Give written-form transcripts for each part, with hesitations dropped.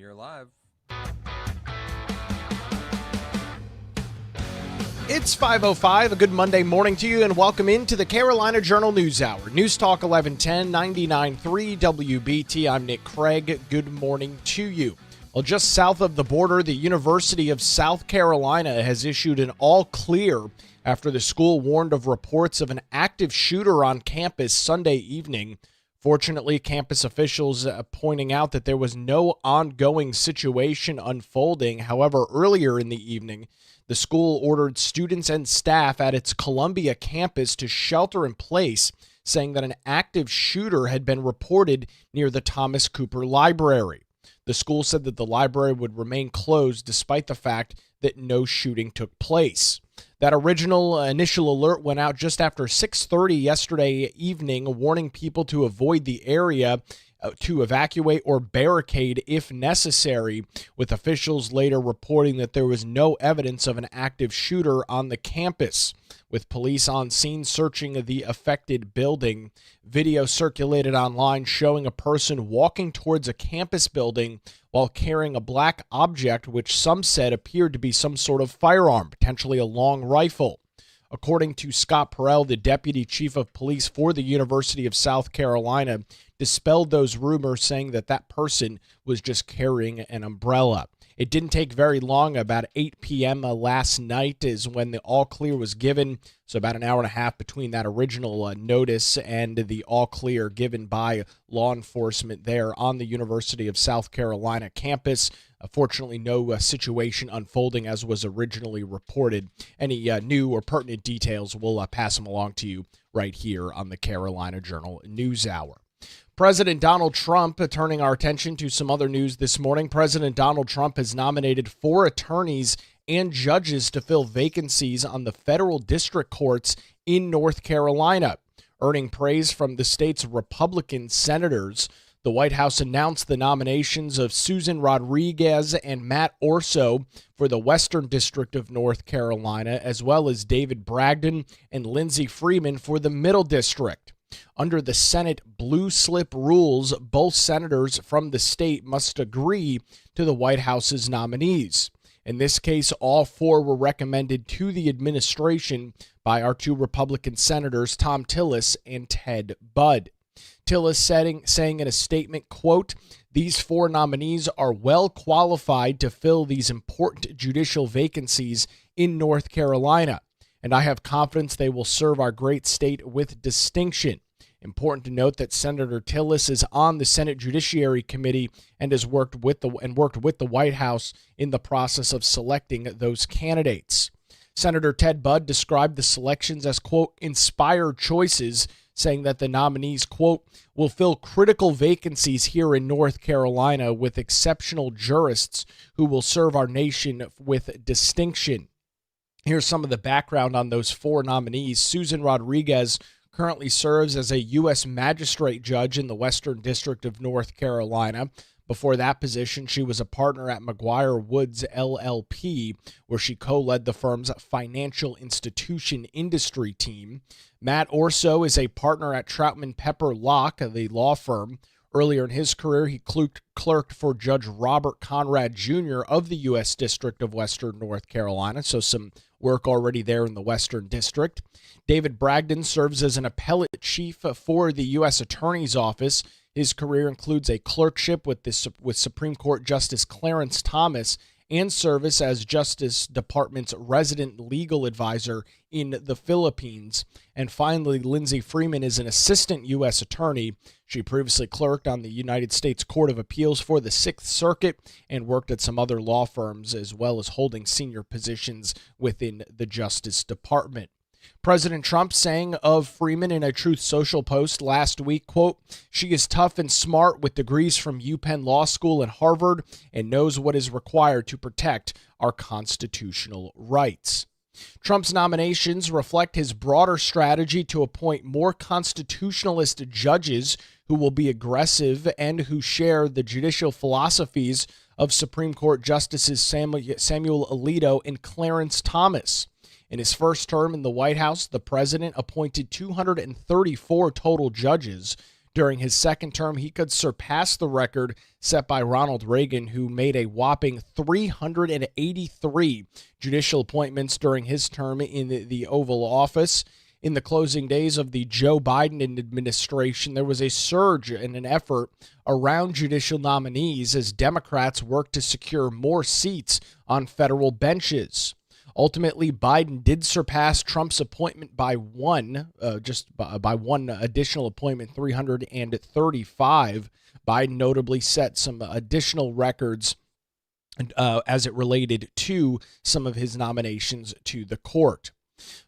you're live. It's 5:05. A good Monday morning to you, and welcome into the Carolina Journal News Hour. News Talk 1110, 99.3 WBT. I'm Nick Craig. Good morning to you. Well, just south of the border, the University of South Carolina has issued an all clear after the school warned of reports of an active shooter on campus Sunday evening. Fortunately, campus officials pointing out that there was no ongoing situation unfolding. However, earlier in the evening, the school ordered students and staff at its Columbia campus to shelter in place, saying that an active shooter had been reported near the Thomas Cooper Library. The school said that the library would remain closed despite the fact that no shooting took place. That initial alert went out just after 6:30 yesterday evening, warning people to avoid the area, to evacuate or barricade if necessary, with officials later reporting that there was no evidence of an active shooter on the campus. With police on scene searching the affected building, video circulated online showing a person walking towards a campus building while carrying a black object which some said appeared to be some sort of firearm, potentially a long rifle. According to Scott Perrell, the deputy chief of police for the University of South Carolina, dispelled those rumors, saying that that person was just carrying an umbrella. It didn't take very long. About 8 p.m. Last night is when the all clear was given. So about an hour and a half between that original notice and the all clear given by law enforcement there on the University of South Carolina campus. Fortunately, no situation unfolding as was originally reported. Any new or pertinent details, we'll pass them along to you right here on the Carolina Journal News Hour. President Donald Trump, turning our attention to some other news this morning. President Donald Trump has nominated 4 attorneys and judges to fill vacancies on the federal district courts in North Carolina. Earning praise from the state's Republican senators, the White House announced the nominations of Susan Rodriguez and Matt Orso for the Western District of North Carolina, as well as David Bragdon and Lindsey Freeman for the Middle District. Under the Senate blue slip rules, both senators from the state must agree to the White House's nominees. In this case, all 4 were recommended to the administration by our 2 Republican senators, Thom Tillis and Ted Budd. Tillis saying in a statement, quote, "These 4 nominees are well qualified to fill these important judicial vacancies in North Carolina, and I have confidence they will serve our great state with distinction." Important to note that Senator Tillis is on the Senate Judiciary Committee and has worked with the White House in the process of selecting those candidates. Senator Ted Budd described the selections as, quote, "inspired choices," saying that the nominees, quote, "will fill critical vacancies here in North Carolina with exceptional jurists who will serve our nation with distinction." Here's some of the background on those 4 nominees. Susan Rodriguez currently serves as a U.S. magistrate judge in the Western District of North Carolina. Before that position, she was a partner at McGuire Woods LLP, where she co-led the firm's financial institution industry team. Matt Orso is a partner at Troutman Pepper Locke, the law firm. Earlier in his career, he clerked for Judge Robert Conrad Jr. of the U.S. District of Western North Carolina, so some work already there in the Western District. David Bragdon serves as an appellate chief for the U.S. Attorney's Office. His career includes a clerkship with Supreme Court Justice Clarence Thomas and service as Justice Department's resident legal advisor in the Philippines. And finally, Lindsey Freeman is an assistant U.S. attorney. She previously clerked on the United States Court of Appeals for the Sixth Circuit and worked at some other law firms, as well as holding senior positions within the Justice Department. President Trump saying of Freeman in a Truth Social post last week, quote, "She is tough and smart with degrees from UPenn Law School and Harvard and knows what is required to protect our constitutional rights." Trump's nominations reflect his broader strategy to appoint more constitutionalist judges who will be aggressive and who share the judicial philosophies of Supreme Court Justices Samuel Alito and Clarence Thomas. In his first term in the White House, the president appointed 234 total judges. During his second term, he could surpass the record set by Ronald Reagan, who made a whopping 383 judicial appointments during his term in the Oval Office. In the closing days of the Joe Biden administration, there was a surge in an effort around judicial nominees as Democrats worked to secure more seats on federal benches. Ultimately, Biden did surpass Trump's appointment by one additional appointment, 335. Biden notably set some additional records as it related to some of his nominations to the court.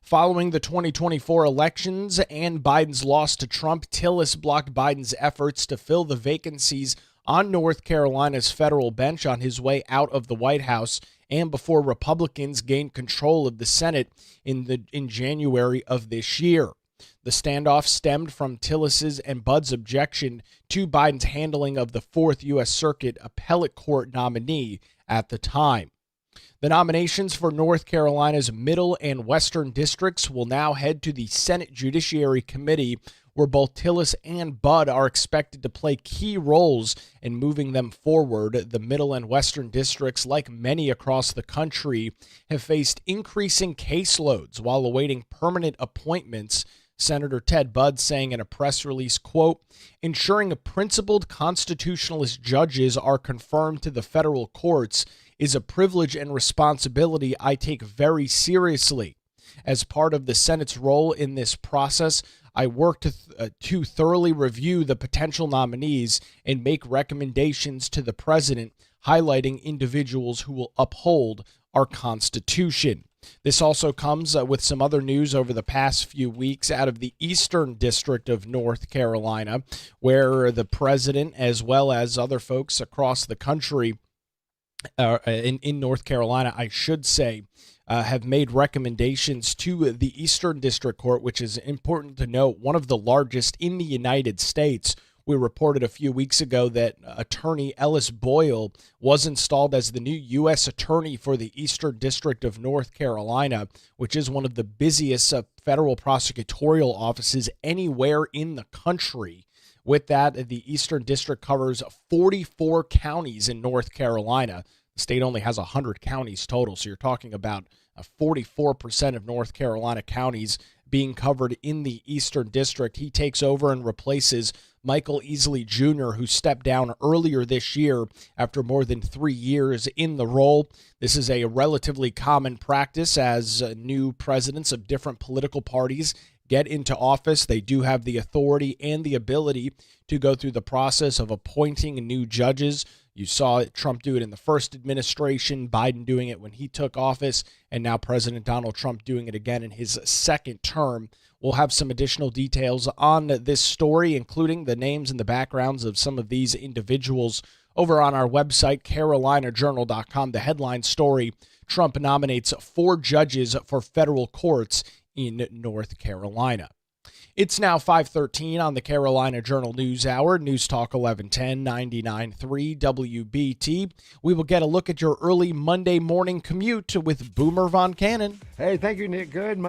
Following the 2024 elections and Biden's loss to Trump, Tillis blocked Biden's efforts to fill the vacancies on North Carolina's federal bench on his way out of the White House and before Republicans gained control of the Senate in January of this year. The standoff stemmed from Tillis's and Bud's objection to Biden's handling of the 4th U.S. Circuit Appellate Court nominee at the time. The nominations for North Carolina's Middle and Western Districts will now head to the Senate Judiciary Committee, where both Tillis and Bud are expected to play key roles in moving them forward. The Middle and Western Districts, like many across the country, have faced increasing caseloads while awaiting permanent appointments. Senator Ted Budd saying in a press release, quote, "Ensuring principled constitutionalist judges are confirmed to the federal courts is a privilege and responsibility I take very seriously. As part of the Senate's role in this process, I work to thoroughly review the potential nominees and make recommendations to the president, highlighting individuals who will uphold our Constitution." This also comes with some other news over the past few weeks out of the Eastern District of North Carolina, where the president, as well as other folks across the country, in North Carolina, I should say, have made recommendations to the Eastern District Court, which is important to note, one of the largest in the United States. We reported a few weeks ago that attorney Ellis Boyle was installed as the new U.S. attorney for the Eastern District of North Carolina, which is one of the busiest federal prosecutorial offices anywhere in the country. With that, the Eastern District covers 44 counties in North Carolina. The state only has 100 counties total, so you're talking about 44% of North Carolina counties being covered in the Eastern District. He takes over and replaces Michael Easley Jr., who stepped down earlier this year after more than 3 years in the role. This is a relatively common practice as new presidents of different political parties get into office. They do have the authority and the ability to go through the process of appointing new judges. You saw Trump do it in the first administration, Biden doing it when he took office, and now President Donald Trump doing it again in his second term. We'll have some additional details on this story, including the names and the backgrounds of some of these individuals over on our website, carolinajournal.com. The headline story, Trump nominates 4 judges for federal courts in North Carolina. It's now 5:13 on the Carolina Journal News Hour, News Talk 1110, 99.3 WBT. We will get a look at your early Monday morning commute with Boomer Von Cannon. Hey, thank you, Nick. Good.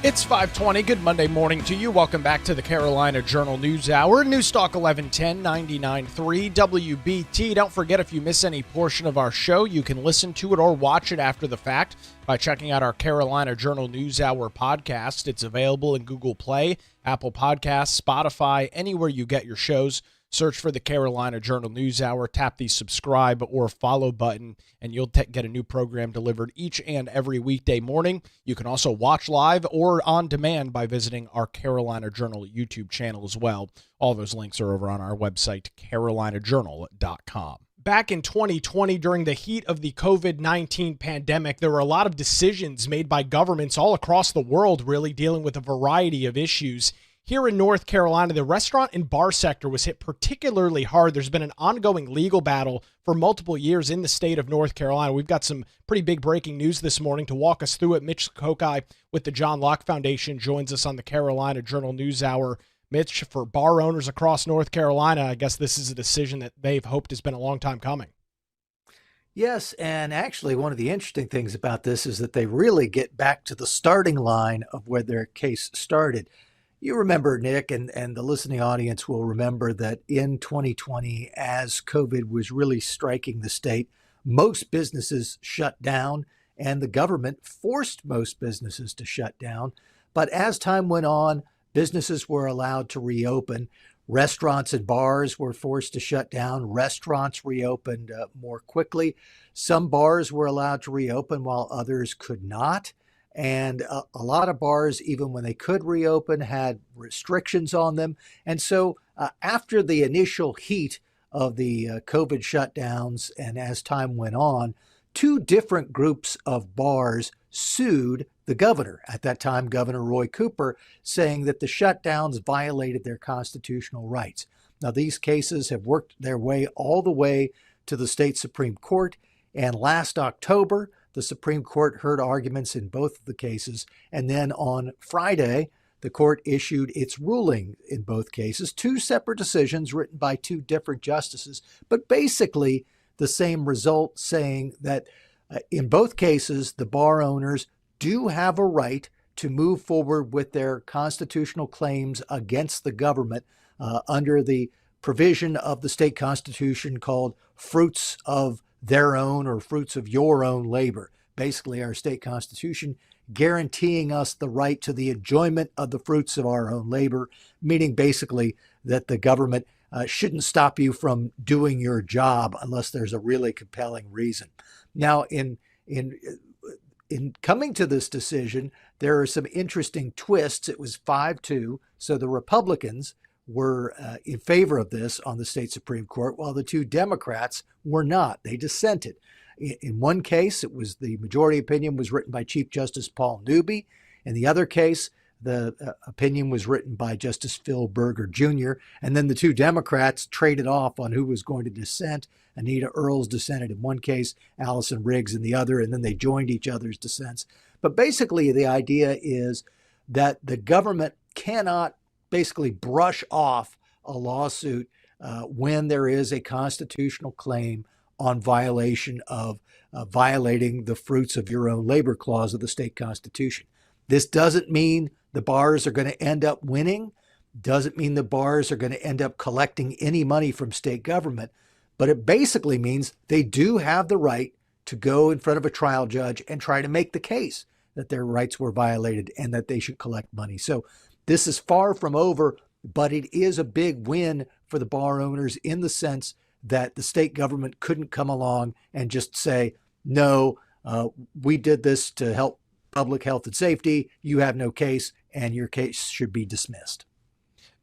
It's 5:20. Good Monday morning to you. Welcome back to the Carolina Journal News Hour. News Talk 1110, 99.3 WBT. Don't forget, if you miss any portion of our show, you can listen to it or watch it after the fact by checking out our Carolina Journal News Hour podcast. It's available in Google Play, Apple Podcasts, Spotify, anywhere you get your shows. Search for the Carolina Journal News Hour, tap the subscribe or follow button, and you'll get a new program delivered each and every weekday morning. You can also watch live or on demand by visiting our Carolina Journal YouTube channel as well. All those links are over on our website, carolinajournal.com. Back in 2020, during the heat of the COVID-19 pandemic, there were a lot of decisions made by governments all across the world, really dealing with a variety of issues. Here in North Carolina, the restaurant and bar sector was hit particularly hard. There's been an ongoing legal battle for multiple years in the state of North Carolina. We've got some pretty big breaking news this morning to walk us through it. Mitch Kokai with the John Locke Foundation joins us on the Carolina Journal News Hour. Mitch, for bar owners across North Carolina, I guess this is a decision that they've hoped has been a long time coming. Yes, and actually, one of the interesting things about this is that they really get back to the starting line of where their case started. You remember, Nick, and the listening audience will remember that in 2020, as COVID was really striking the state, most businesses shut down and the government forced most businesses to shut down. But as time went on, businesses were allowed to reopen. Restaurants and bars were forced to shut down. Restaurants reopened more quickly. Some bars were allowed to reopen while others could not. And a lot of bars, even when they could reopen, had restrictions on them. And so, after the initial heat of the COVID shutdowns, and as time went on, two different groups of bars sued the governor, at that time, Governor Roy Cooper, saying that the shutdowns violated their constitutional rights. Now, these cases have worked their way all the way to the state Supreme Court. And last October, the Supreme Court heard arguments in both of the cases. And then on Friday, the court issued its ruling in both cases, two separate decisions written by two different justices, but basically the same result, saying that in both cases, the bar owners do have a right to move forward with their constitutional claims against the government under the provision of the state constitution called fruits of their own or fruits of your own labor. Basically, our state constitution guaranteeing us the right to the enjoyment of the fruits of our own labor, meaning basically that the government shouldn't stop you from doing your job unless there's a really compelling reason. Now, in coming to this decision, there are some interesting twists. It was 5-2, so the Republicans were in favor of this on the state Supreme Court, while the two Democrats were not. They dissented. In one case, it was the majority opinion was written by Chief Justice Paul Newby. In the other case, the opinion was written by Justice Phil Berger Jr. And then the two Democrats traded off on who was going to dissent. Anita Earls dissented in one case, Allison Riggs in the other, and then they joined each other's dissents. But basically, the idea is that the government cannot basically brush off a lawsuit when there is a constitutional claim on violation of violating the fruits of your own labor clause of the state constitution. This doesn't mean the bars are going to end up winning, doesn't mean the bars are going to end up collecting any money from state government, but it basically means they do have the right to go in front of a trial judge and try to make the case that their rights were violated and that they should collect money. So this is far from over, but it is a big win for the bar owners in the sense that the state government couldn't come along and just say, no, we did this to help public health and safety. You have no case, and your case should be dismissed.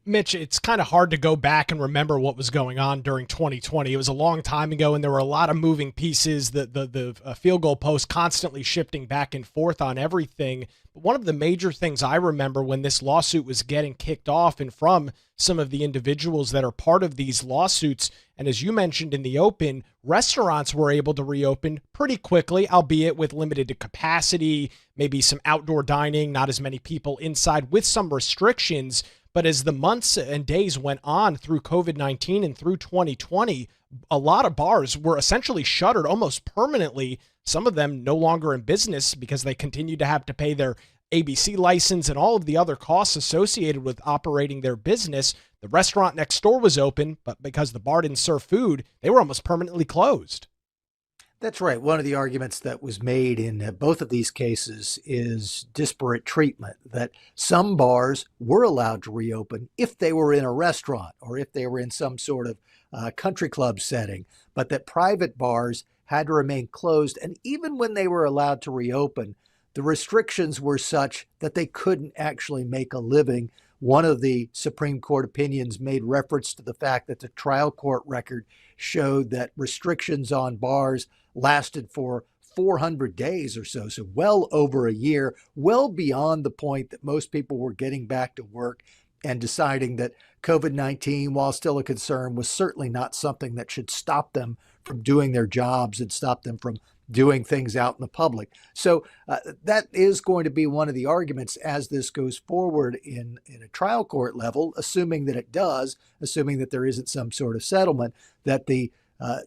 Mitch, it's kind of hard to go back and remember what was going on during 2020. It was a long time ago, and there were a lot of moving pieces, the field goal post constantly shifting back and forth on everything. But one of the major things I remember when this lawsuit was getting kicked off and from some of the individuals that are part of these lawsuits, and as you mentioned in the open, restaurants were able to reopen pretty quickly, albeit with limited capacity, maybe some outdoor dining, not as many people inside with some restrictions. But as the months and days went on through COVID-19 and through 2020, a lot of bars were essentially shuttered almost permanently. Some of them no longer in business because they continued to have to pay their ABC license and all of the other costs associated with operating their business. The restaurant next door was open, but because the bar didn't serve food, they were almost permanently closed. That's right. One of the arguments that was made in both of these cases is disparate treatment, that some bars were allowed to reopen if they were in a restaurant or if they were in some sort of country club setting, but that private bars had to remain closed. And even when they were allowed to reopen, the restrictions were such that they couldn't actually make a living. One of the Supreme Court opinions made reference to the fact that the trial court record showed that restrictions on bars lasted for 400 days or so, so well over a year, well beyond the point that most people were getting back to work and deciding that COVID-19, while still a concern, was certainly not something that should stop them from doing their jobs and stop them from doing things out in the public. So that is going to be one of the arguments as this goes forward in a trial court level, assuming that it does, assuming that there isn't some sort of settlement, that the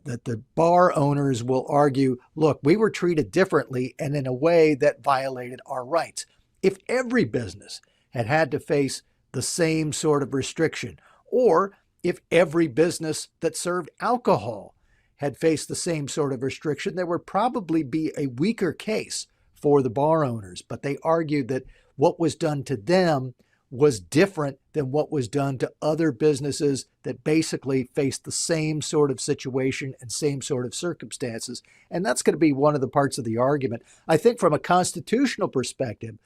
that the bar owners will argue, look, we were treated differently and in a way that violated our rights. If every business had to face the same sort of restriction, or if every business that served alcohol had faced the same sort of restriction, there would probably be a weaker case for the bar owners. But they argued that what was done to them was different than what was done to other businesses that basically faced the same sort of situation and same sort of circumstances. And that's going to be one of the parts of the argument. I think from a constitutional perspective,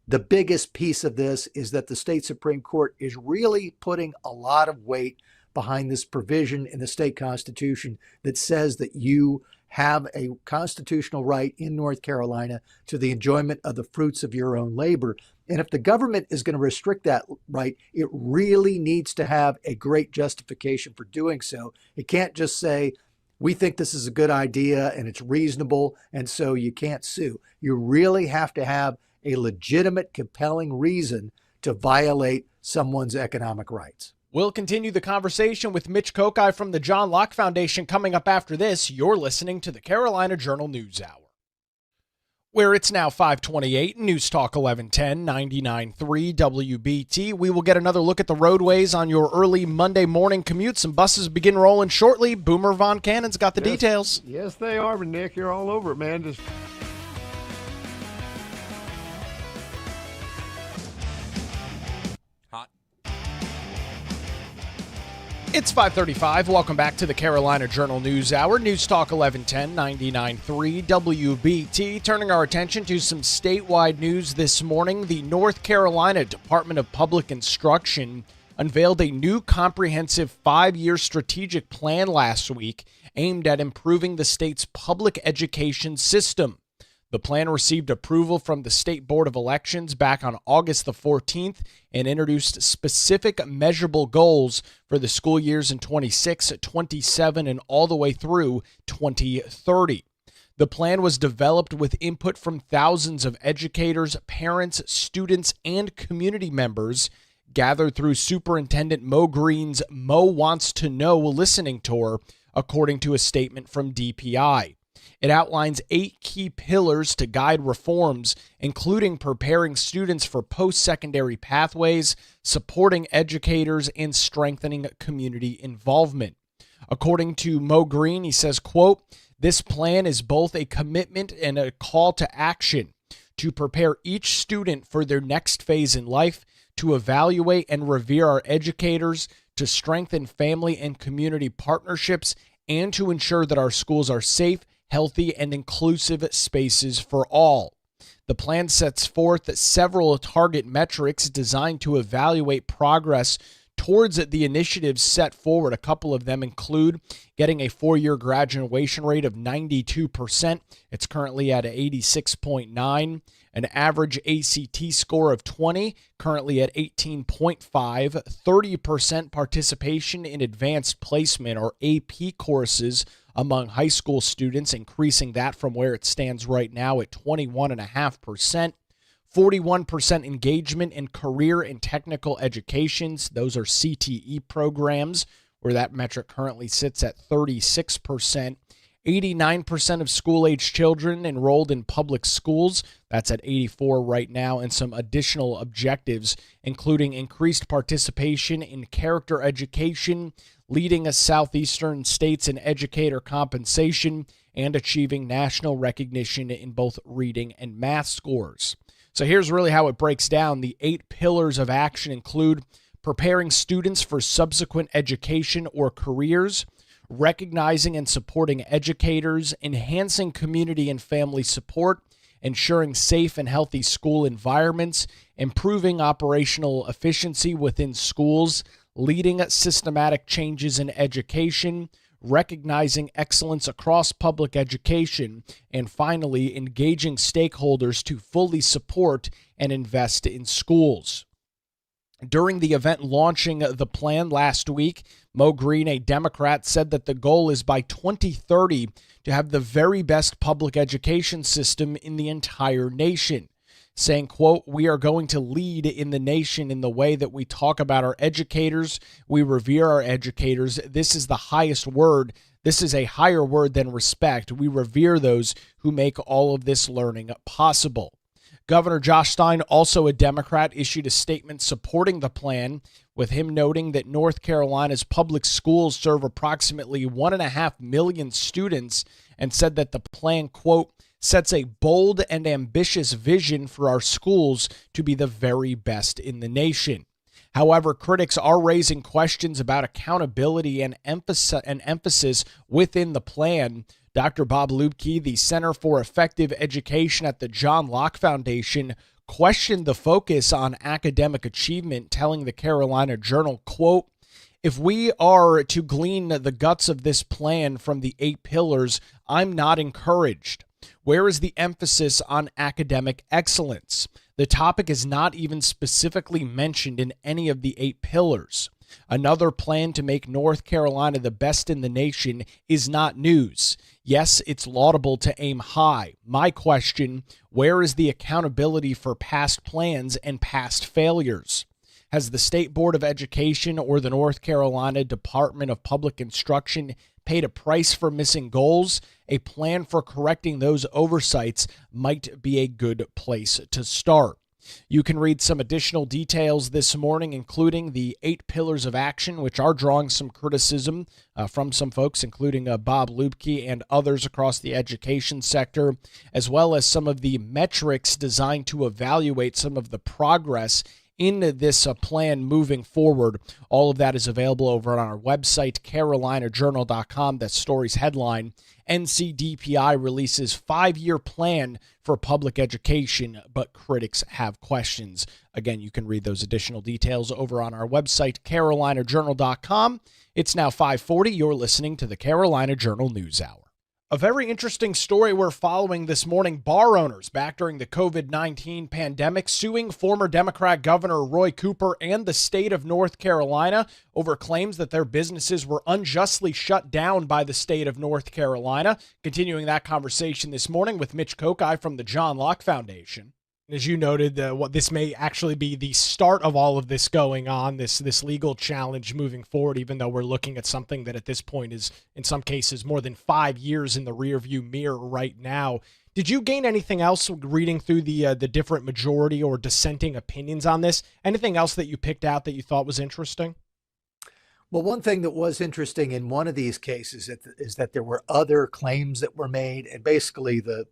the biggest piece of this is that the state Supreme Court is really putting a lot of weight behind this provision in the state constitution that says that you have a constitutional right in North Carolina to the enjoyment of the fruits of your own labor. And if the government is going to restrict that right, it really needs to have a great justification for doing so. It can't just say, we think this is a good idea and it's reasonable, and so you can't sue. You really have to have a legitimate, compelling reason to violate someone's economic rights. We'll continue the conversation with Mitch Kokai from the John Locke Foundation coming up after this. You're listening to the Carolina Journal News Hour, where it's now 5:28, News Talk 1110, 99.3 WBT. We will get another look at the roadways on your early Monday morning commute. Some buses begin rolling shortly. Boomer Von Cannon's got the details. Yes, they are, but Nick, you're all over it, man. Just It's 5:35. Welcome back to the Carolina Journal News Hour. News Talk 1110, 99.3 WBT. Turning our attention to some statewide news this morning. The North Carolina Department of Public Instruction unveiled a new comprehensive 5-year strategic plan last week aimed at improving the state's public education system. The plan received approval from the State Board of Elections back on August the 14th and introduced specific measurable goals for the school years in 26, 27, and all the way through 2030. The plan was developed with input from thousands of educators, parents, students, and community members gathered through Superintendent Mo Green's Mo Wants to Know listening tour, according to a statement from DPI. It outlines 8 key pillars to guide reforms, including preparing students for post-secondary pathways, supporting educators, and strengthening community involvement. According to Mo Green, he says, quote, "This plan is both a commitment and a call to action to prepare each student for their next phase in life, to evaluate and revere our educators, to strengthen family and community partnerships, and to ensure that our schools are safe, healthy, and inclusive spaces for all." The plan sets forth several target metrics designed to evaluate progress towards the initiatives set forward. A couple of them include getting a 4-year graduation rate of 92%. It's currently at 86.9. An average ACT score of 20, currently at 18.5. 30% participation in advanced placement or AP courses among high school students, increasing that from where it stands right now at 21.5%. 41% engagement in career and technical educations. Those are CTE programs, where that metric currently sits at 36%. 89% of school-age children enrolled in public schools. That's at 84 right now, and some additional objectives, including increased participation in character education, leading us southeastern states in educator compensation, and achieving national recognition in both reading and math scores. So here's really how it breaks down. The 8 pillars of action include preparing students for subsequent education or careers, recognizing and supporting educators, enhancing community and family support, ensuring safe and healthy school environments, improving operational efficiency within schools, leading systematic changes in education, recognizing excellence across public education, and finally, engaging stakeholders to fully support and invest in schools. During the event launching the plan last week, Mo Green, a Democrat, said that the goal is by 2030 to have the very best public education system in the entire nation, saying, quote, "We are going to lead in the nation in the way that we talk about our educators. We revere our educators. This is the highest word This is a higher word than respect. We revere those who make all of this learning possible. Governor Josh Stein, also a Democrat, issued a statement supporting the plan, with him noting that North Carolina's public schools serve approximately 1.5 million students, and said that the plan, quote, sets a bold and ambitious vision for our schools to be the very best in the nation. However, critics are raising questions about accountability and emphasis within the plan. Dr. Bob Lubke, the Center for Effective Education at the John Locke Foundation, questioned the focus on academic achievement, telling the Carolina Journal, quote, if we are to glean the guts of this plan from the 8 pillars, I'm not encouraged. Where is the emphasis on academic excellence? The topic is not even specifically mentioned in any of the 8 pillars. Another plan to make North Carolina the best in the nation is not news. Yes, it's laudable to aim high. My question, where is the accountability for past plans and past failures? Has the State Board of Education or the North Carolina Department of Public Instruction paid a price for missing goals? A plan for correcting those oversights might be a good place to start. You can read some additional details this morning, including the 8 pillars of action, which are drawing some criticism from some folks, including Bob Lubke and others across the education sector, as well as some of the metrics designed to evaluate some of the progress in this plan moving forward. All of that is available over on our website, carolinajournal.com. That story's headline, NCDPI releases 5-year plan for public education, but critics have questions. Again, you can read those additional details over on our website, carolinajournal.com. It's now 5:40. You're listening to the Carolina Journal News Hour. A very interesting story we're following this morning. Bar owners back during the COVID-19 pandemic suing former Democrat Governor Roy Cooper and the state of North Carolina over claims that their businesses were unjustly shut down by the state of North Carolina. Continuing that conversation this morning with Mitch Kokai from the John Locke Foundation. As you noted, what this may actually be the start of all of this going on, this legal challenge moving forward, even though we're looking at something that at this point is, in some cases, more than 5 years in the rearview mirror right now. Did you gain anything else reading through the different majority or dissenting opinions on this? Anything else that you picked out that you thought was interesting? Well, one thing that was interesting in one of these cases is that there were other claims that were made, and basically the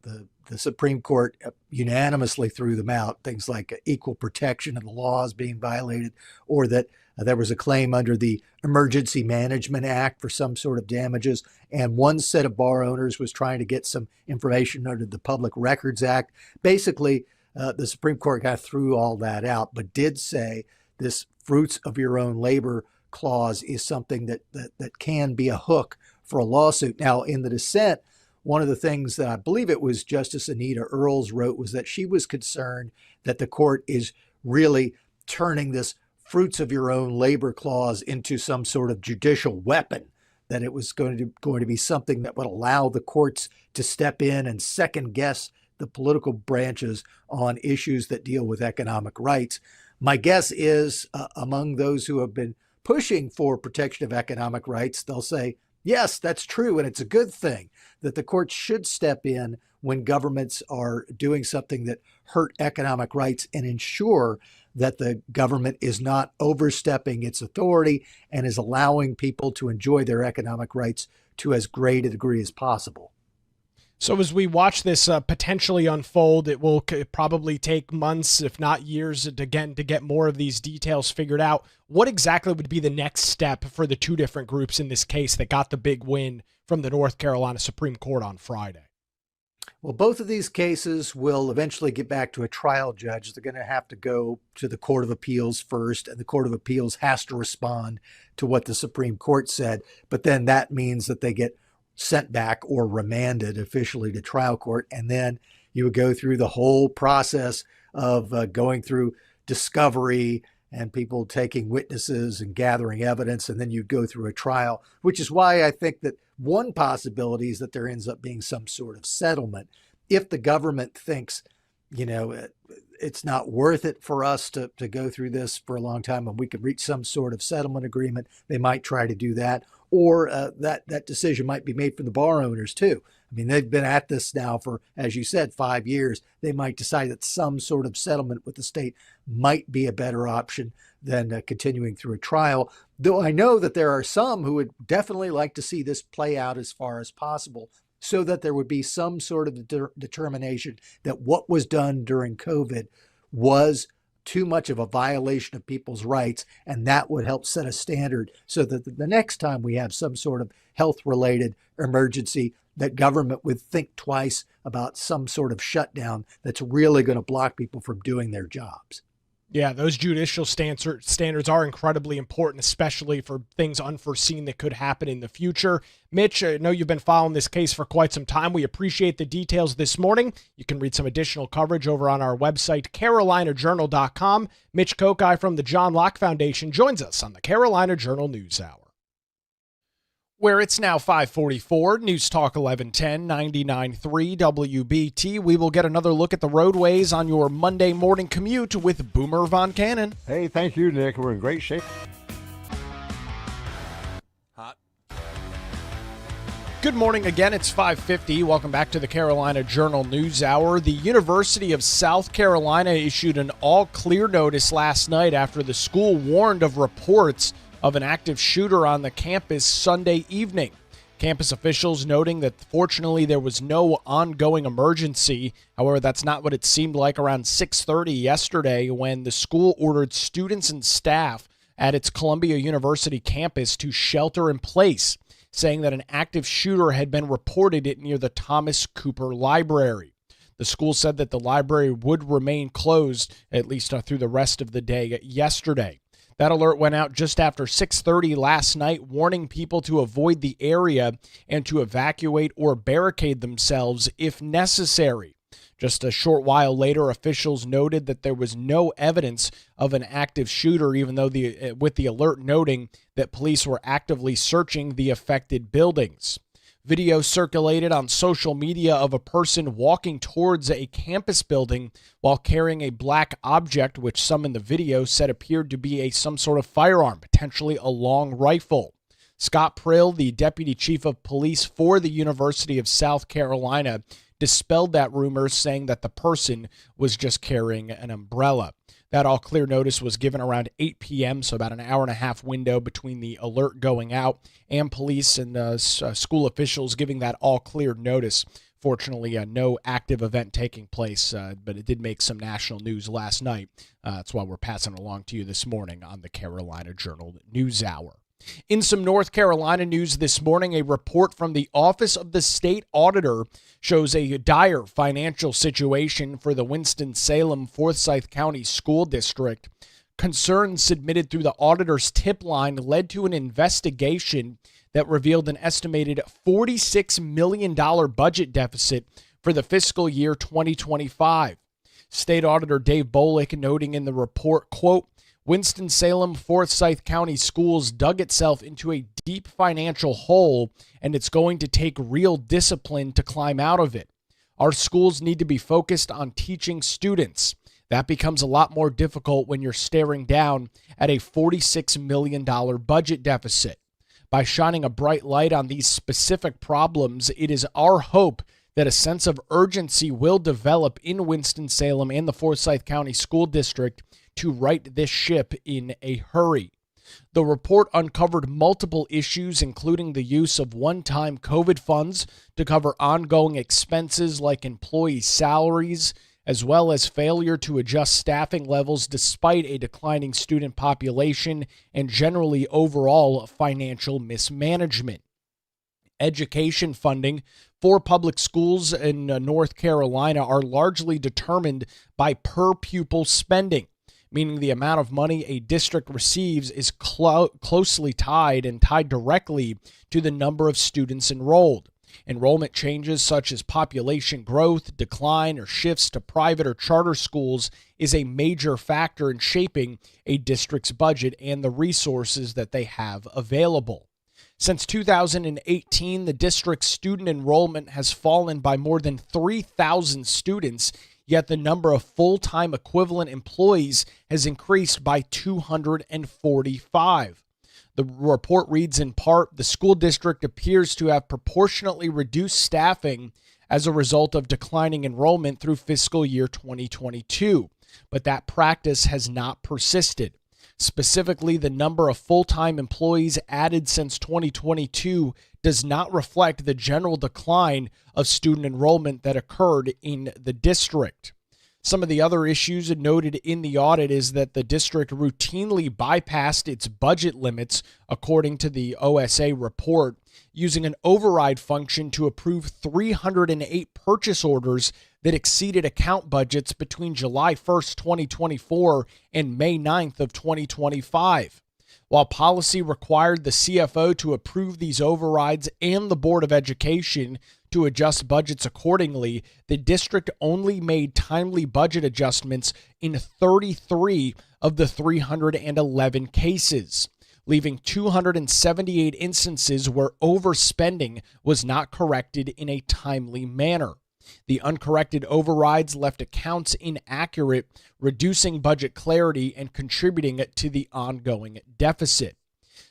Supreme Court unanimously threw them out. Things like equal protection of the laws being violated, or that there was a claim under the Emergency Management Act for some sort of damages. And one set of bar owners was trying to get some information under the Public Records Act. Basically, the Supreme Court got through all that out, but did say this fruits of your own labor clause is something that can be a hook for a lawsuit. Now, in the dissent, one of the things that I believe it was Justice Anita Earls wrote was that she was concerned that the court is really turning this fruits of your own labor clause into some sort of judicial weapon, that it was going to be something that would allow the courts to step in and second guess the political branches on issues that deal with economic rights. My guess is among those who have been pushing for protection of economic rights, they'll say, yes, that's true, and it's a good thing that the courts should step in when governments are doing something that hurt economic rights and ensure that the government is not overstepping its authority and is allowing people to enjoy their economic rights to as great a degree as possible. So as we watch this potentially unfold, it will probably take months, if not years, to get more of these details figured out. What exactly would be the next step for the two different groups in this case that got the big win from the North Carolina Supreme Court on Friday? Well, both of these cases will eventually get back to a trial judge. They're going to have to go to the Court of Appeals first, and the Court of Appeals has to respond to what the Supreme Court said. But then that means that they get sent back or remanded officially to trial court. And then you would go through the whole process of going through discovery and people taking witnesses and gathering evidence. And then you'd go through a trial, which is why I think that one possibility is that there ends up being some sort of settlement. If the government thinks, it's not worth it for us to go through this for a long time, and we could reach some sort of settlement agreement, they might try to do that. Or that decision might be made from the bar owners too. I mean, they've been at this now for, as you said, 5 years. They might decide that some sort of settlement with the state might be a better option than continuing through a trial. Though I know that there are some who would definitely like to see this play out as far as possible, so that there would be some sort of determination that what was done during COVID was too much of a violation of people's rights, and that would help set a standard so that the next time we have some sort of health-related emergency, that government would think twice about some sort of shutdown that's really going to block people from doing their jobs. Yeah, those judicial standards are incredibly important, especially for things unforeseen that could happen in the future. Mitch, I know you've been following this case for quite some time. We appreciate the details this morning. You can read some additional coverage over on our website, carolinajournal.com. Mitch Kokai from the John Locke Foundation joins us on the Carolina Journal News Hour, where it's now 5:44, News Talk 1110, 99.3 WBT. We will get another look at the roadways on your Monday morning commute with Boomer Von Cannon. Hey, thank you, Nick. We're in great shape. Hot. Good morning again. It's 5:50. Welcome back to the Carolina Journal News Hour. The University of South Carolina issued an all-clear notice last night after the school warned of reports of an active shooter on the campus Sunday evening. Campus officials noting that fortunately there was no ongoing emergency. However, that's not what it seemed like around 6:30 yesterday when the school ordered students and staff at its Columbia University campus to shelter in place, saying that an active shooter had been reported near the Thomas Cooper Library. The school said that the library would remain closed at least through the rest of the day yesterday. That alert went out just after 6:30 last night, warning people to avoid the area and to evacuate or barricade themselves if necessary. Just a short while later, officials noted that there was no evidence of an active shooter, even though with the alert noting that police were actively searching the affected buildings. Video circulated on social media of a person walking towards a campus building while carrying a black object, which some in the video said appeared to be some sort of firearm, potentially a long rifle. Scott Prill, the deputy chief of police for the University of South Carolina, dispelled that rumor, saying that the person was just carrying an umbrella. That all-clear notice was given around 8 p.m., so about an hour-and-a-half window between the alert going out and police and school officials giving that all-clear notice. Fortunately, no active event taking place, but it did make some national news last night. That's why we're passing it along to you this morning on the Carolina Journal News Hour. In some North Carolina news this morning, a report from the Office of the State Auditor shows a dire financial situation for the Winston-Salem Forsyth County School District. Concerns submitted through the auditor's tip line led to an investigation that revealed an estimated $46 million budget deficit for the fiscal year 2025. State Auditor Dave Bolick noting in the report, quote, Winston-Salem Forsyth County Schools dug itself into a deep financial hole, and it's going to take real discipline to climb out of it. Our schools need to be focused on teaching students. That becomes a lot more difficult when you're staring down at a $46 million budget deficit. By shining a bright light on these specific problems, it is our hope that a sense of urgency will develop in Winston-Salem and the Forsyth County School District to right this ship in a hurry. The report uncovered multiple issues, including the use of one-time COVID funds to cover ongoing expenses like employee salaries, as well as failure to adjust staffing levels despite a declining student population and generally overall financial mismanagement. Education funding for public schools in North Carolina are largely determined by per-pupil spending, meaning the amount of money a district receives is closely tied directly to the number of students enrolled. Enrollment changes such as population growth, decline, or shifts to private or charter schools is a major factor in shaping a district's budget and the resources that they have available. Since 2018, the district's student enrollment has fallen by more than 3,000 students, yet the number of full-time equivalent employees has increased by 245. The report reads in part, the school district appears to have proportionately reduced staffing as a result of declining enrollment through fiscal year 2022, but that practice has not persisted. Specifically, the number of full-time employees added since 2022 does not reflect the general decline of student enrollment that occurred in the district. Some of the other issues noted in the audit is that the district routinely bypassed its budget limits, according to the OSA report, using an override function to approve 308 purchase orders that exceeded account budgets between July 1st, 2024 and May 9th of 2025. While policy required the CFO to approve these overrides and the Board of Education to adjust budgets accordingly, the district only made timely budget adjustments in 33 of the 311 cases, leaving 278 instances where overspending was not corrected in a timely manner. The uncorrected overrides left accounts inaccurate, reducing budget clarity and contributing to the ongoing deficit.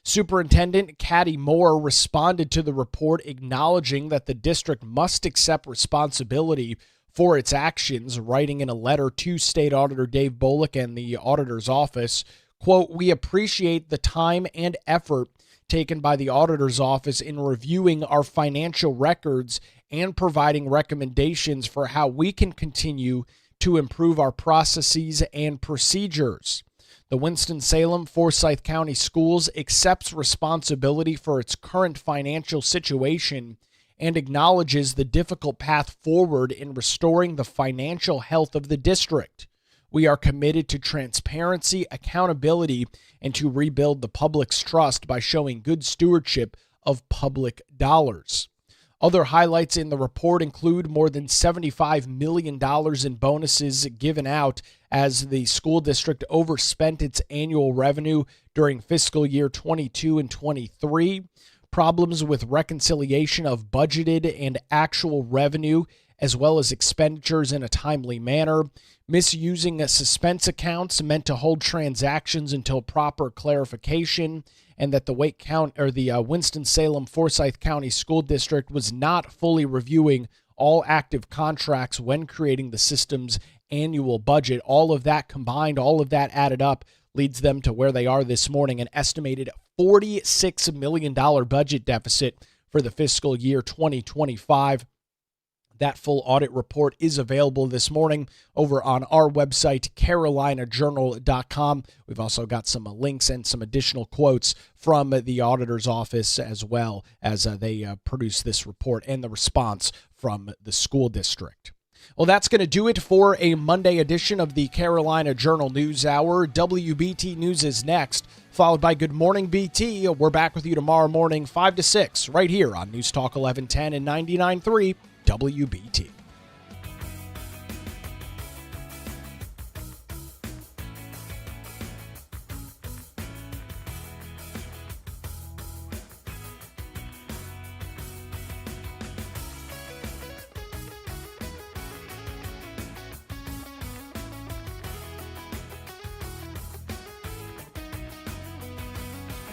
Superintendent Caddy Moore responded to the report, acknowledging that the district must accept responsibility for its actions, writing in a letter to State Auditor Dave Bullock and the auditor's office, quote, "We appreciate the time and effort taken by the auditor's office in reviewing our financial records and providing recommendations for how we can continue to improve our processes and procedures. The Winston-Salem Forsyth County Schools accepts responsibility for its current financial situation and acknowledges the difficult path forward in restoring the financial health of the district. We are committed to transparency, accountability, and to rebuild the public's trust by showing good stewardship of public dollars." Other highlights in the report include more than $75 million in bonuses given out as the school district overspent its annual revenue during fiscal year 22 and 23, problems with reconciliation of budgeted and actual revenue, as well as expenditures in a timely manner, misusing suspense accounts meant to hold transactions until proper clarification, and that the Winston-Salem Forsyth County School District was not fully reviewing all active contracts when creating the system's annual budget. All of that combined, all of that added up, leads them to where they are this morning, an estimated $46 million budget deficit for the fiscal year 2025. That full audit report is available this morning over on our website, carolinajournal.com. We've also got some links and some additional quotes from the auditor's office as well as they produce this report and the response from the school district. Well, that's going to do it for a Monday edition of the Carolina Journal News Hour. WBT News is next, followed by Good Morning BT. We're back with you tomorrow morning, 5 to 6, right here on News Talk 1110 and 99.3 WBT.